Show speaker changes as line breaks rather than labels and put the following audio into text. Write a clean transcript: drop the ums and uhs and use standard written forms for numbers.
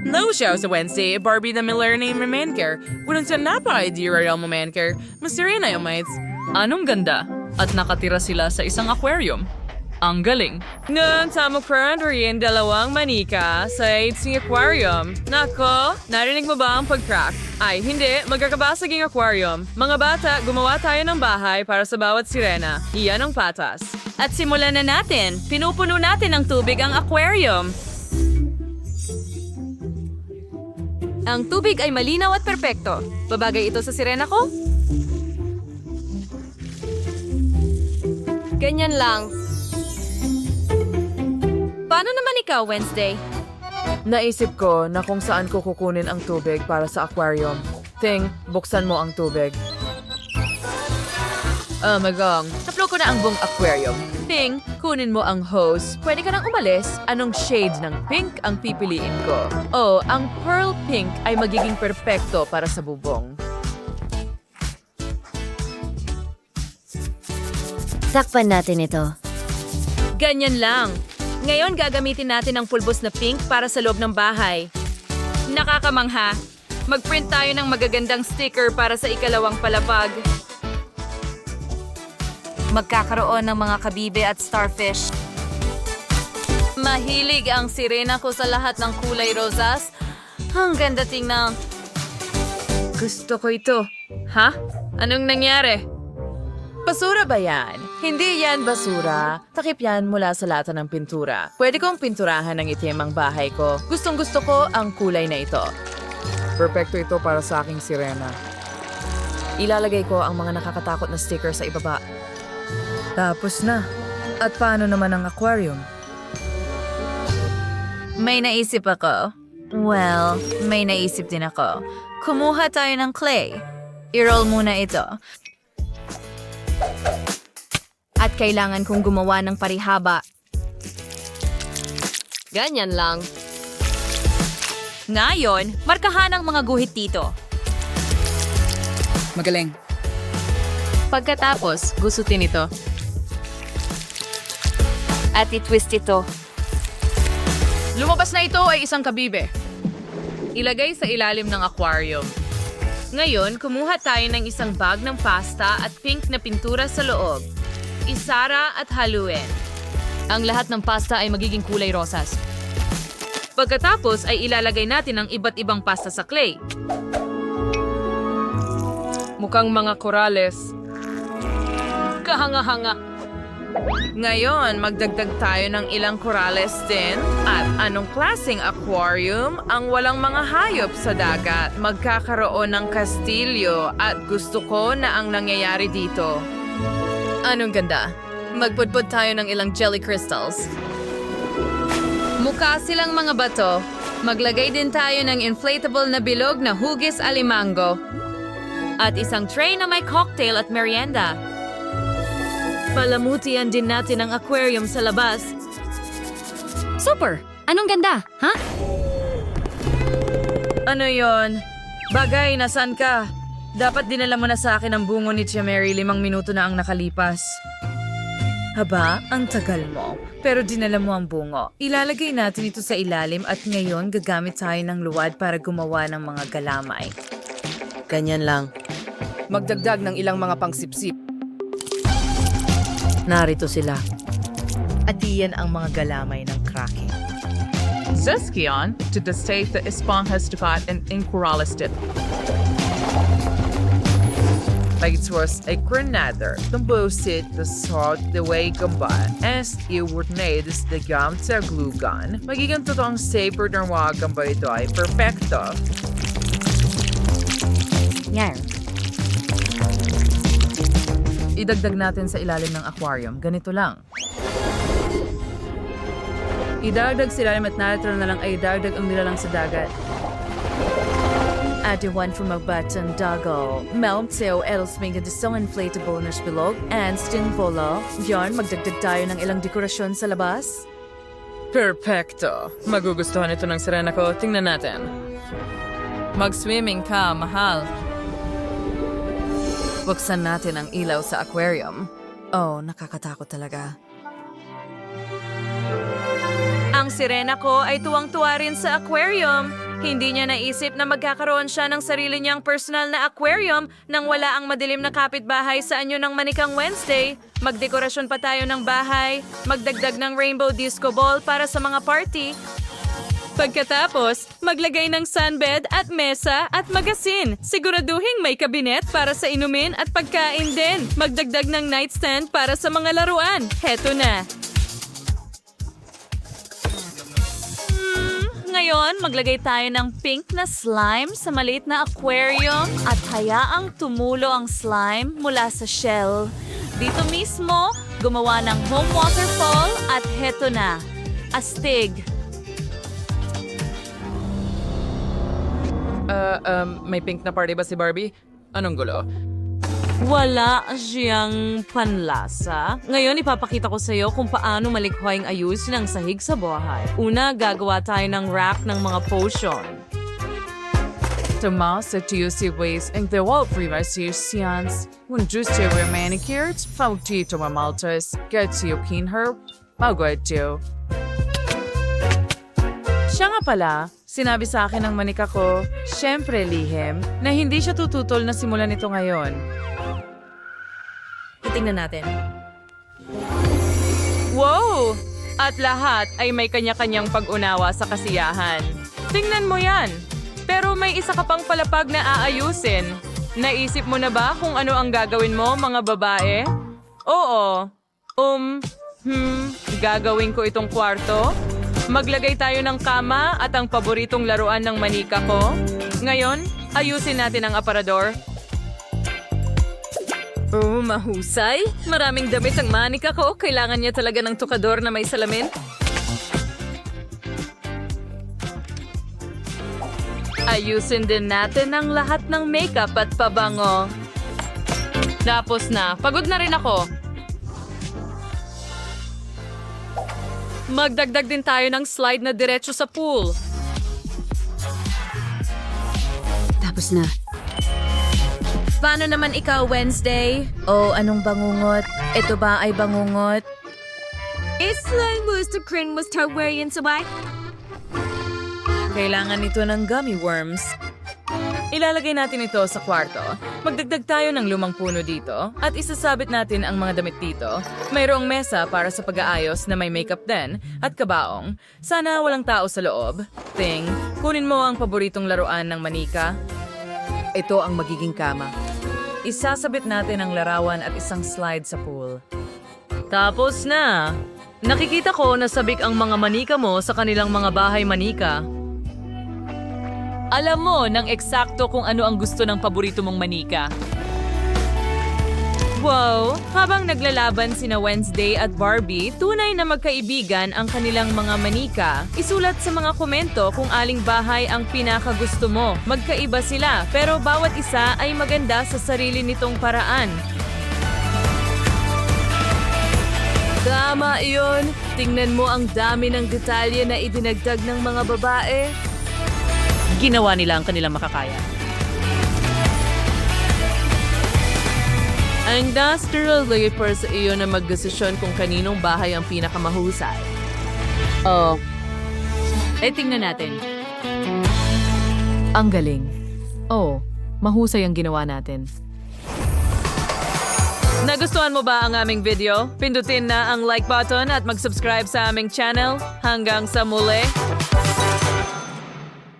No show sa Wednesday, Barbie the Millennium Maker. Walang sa napaka-idea yung Maker. Masira na yung mates.
Anong ganda? At nakatira sila sa isang aquarium. Ang galing.
Nang sama friend rin dalawang manika sa isang aquarium. Nako, narinig mo ba ang pag-crack? Ay, hindi. Magkakabasag yung aquarium. Mga bata, gumawa tayo ng bahay para sa bawat sirena. Iyan ang patas.
At simulan na natin. Pinupuno natin ng tubig ang aquarium. Ang tubig ay malinaw at perpekto. Babagay ito sa sirena ko? Ganyan lang. Paano naman ikaw, Wednesday?
Naisip ko na kung saan ko kukunin ang tubig para sa aquarium. Ting, buksan mo ang tubig. Magang, naplo ko na ang buong aquarium. Ting, kunin mo ang hose. Pwede ka nang umalis. Anong shade ng pink ang pipiliin ko? Oh, ang pearl pink ay magiging perpekto para sa bubong.
Takpan natin ito.
Ganyan lang. Ngayon gagamitin natin ang pulbos na pink para sa loob ng bahay. Nakakamangha. Mag-print tayo ng magagandang sticker para sa ikalawang palapag. Magkakaroon ng mga kabibe at starfish. Mahilig ang sirena ko sa lahat ng kulay rosas. Ang ganda tingnan.
Gusto ko ito. Ha? Anong nangyari? Basura ba yan? Hindi yan basura. Takip yan mula sa lata ng pintura. Pwede kong pinturahan ng itim ang bahay ko. Gustong gusto ko ang kulay na ito. Perfecto ito para sa aking sirena. Ilalagay ko ang mga nakakatakot na sticker sa ibaba. Tapos na. At paano naman ang aquarium?
May naisip ako. Well, may naisip din ako. Kumuha tayo ng clay. I-roll muna ito. At kailangan kong gumawa ng parihaba. Ganyan lang. Ngayon, markahan ang mga guhit dito.
Magaling.
Pagkatapos, gusutin ito. At i-twist ito.
Lumabas na ito ay isang kabibe. Ilagay sa ilalim ng aquarium. Ngayon, kumuha tayo ng isang bag ng pasta at pink na pintura sa loob. Isara at haluin.
Ang lahat ng pasta ay magiging kulay rosas.
Pagkatapos ay ilalagay natin ang iba't ibang pasta sa clay. Mukhang mga korales. Kahanga-hanga. Ngayon, magdagdag tayo ng ilang korales din. At anong klaseng aquarium ang walang mga hayop sa dagat? Magkakaroon ng kastilyo at gusto ko na ang nangyayari dito.
Anong ganda? Magpudpud tayo ng ilang jelly crystals. Mukha silang mga bato. Maglagay din tayo ng inflatable na bilog na hugis alimango. At isang tray na may cocktail at merienda. Palamutian din natin ang aquarium sa labas.
Super! Anong ganda, ha?
Ano yon? Bagay, nasan ka? Dapat dinala mo na sa akin ang bungo ni Tia Mary 5 minuto na ang nakalipas. Haba, ang tagal mo. Pero dinala mo ang bungo. Ilalagay natin ito sa ilalim at ngayon gagamit tayo ng luwad para gumawa ng mga galamay. Ganyan lang. Magdagdag ng ilang mga pangsipsip. Narito sila. At iyan ang mga galamay ng cracking.
Zeskion to the state that esponjastipat and incoralistit. Pagituas ay granada, tambosit the salt the way gamba, as iwordnades the gam sa glugan. Magiging totoong saber ng mga gamba ito ay perfecto.
Yan.
Idagdag natin sa ilalim ng aquarium. Ganito lang. Idagdag sa ilalim at natural na lang ay idagdag ang nilalang sa dagat. At iwan from magbatan dago. Mount seo else may isang inflatable na bilog and stinvola. Diyan, magdagdag tayo ng ilang dekorasyon sa labas. Perfecto. Magugustuhan ito ng sirena ko. Tingnan natin. Mag-swimming ka, mahal. Buksan natin ang ilaw sa aquarium. Oh, nakakatakot talaga.
Ang sirena ko ay tuwang-tuwa rin sa aquarium. Hindi niya naisip na magkakaroon siya ng sarili niyang personal na aquarium nang wala ang madilim na kapitbahay sa anyo ng Manikang Wednesday. Magdekorasyon pa tayo ng bahay, magdagdag ng rainbow disco ball para sa mga party. Pagkatapos, maglagay ng sunbed at mesa at magasin. Siguraduhin may kabinet para sa inumin at pagkain din. Magdagdag ng nightstand para sa mga laruan. Heto na. Ngayon, maglagay tayo ng pink na slime sa maliit na aquarium at hayaang tumulo ang slime mula sa shell. Dito mismo, gumawa ng home waterfall at heto na, astig.
May pink na party ba si Barbie? Anong gulo?
Wala siyang panlasa. Ngayon, ipapakita ko sa iyo kung paano malikhaing ayusin ang sahig sa bahay. Una, gagawa tayo ng rack ng mga potion.
Tomas at Tuesday ways ang dewalt privacy science. When Tuesday were manicured, found dito mamaltas, get you kin her, magwad you. Siya nga pala, sinabi sa akin ng manika ko, syempre lihim, na hindi siya tututol na simulan ito ngayon.
Tingnan natin. Wow! At lahat ay may kanya-kanyang pag-unawa sa kasiyahan. Tingnan mo yan! Pero may isa ka pang palapag na aayusin. Naisip mo na ba kung ano ang gagawin mo, mga babae? Oo. Gagawin ko itong kwarto. Maglagay tayo ng kama at ang paboritong laruan ng manika ko. Ngayon, ayusin natin ang aparador. Oh, mahusay. Maraming damit ang manika ko. Kailangan niya talaga ng tukador na may salamin. Ayusin din natin ang lahat ng makeup at pabango. Tapos na. Pagod na rin ako. Magdagdag din tayo ng slide na diretso sa pool.
Tapos na.
Paano naman ikaw, Wednesday?
Oh, anong bangungot? Ito ba ay bangungot?
Slime booster cream was Tarwarian sabay.
Kailangan nito ng gummy worms. Ilalagay natin ito sa kwarto. Magdagdag tayo ng lumang puno dito at isasabit natin ang mga damit dito. Mayroong mesa para sa pag-aayos na may makeup din at kabaong. Sana walang tao sa loob. Ting, kunin mo ang paboritong laruan ng manika. Ito ang magiging kama. Isasabit natin ang larawan at isang slide sa pool.
Tapos na. Nakikita ko na sabik ang mga manika mo sa kanilang mga bahay manika. Alam mo nang eksakto kung ano ang gusto ng paborito mong manika. Wow! Habang naglalaban sina Wednesday at Barbie, tunay na magkaibigan ang kanilang mga manika. Isulat sa mga komento kung aling bahay ang pinakagusto mo. Magkaiba sila, pero bawat isa ay maganda sa sarili nitong paraan. Tama iyon! Tingnan mo ang dami ng detalye na idinagdag ng mga babae. Ginawa nila ang kanilang makakaya. Ang Duster Leaper sa iyo na magdesisyon kung kaninong bahay ang pinakamahusay. Oh. Tingnan natin. Ang galing. Oh, mahusay ang ginawa natin. Nagustuhan mo ba ang aming video? Pindutin na ang like button at mag-subscribe sa aming channel. Hanggang sa muli.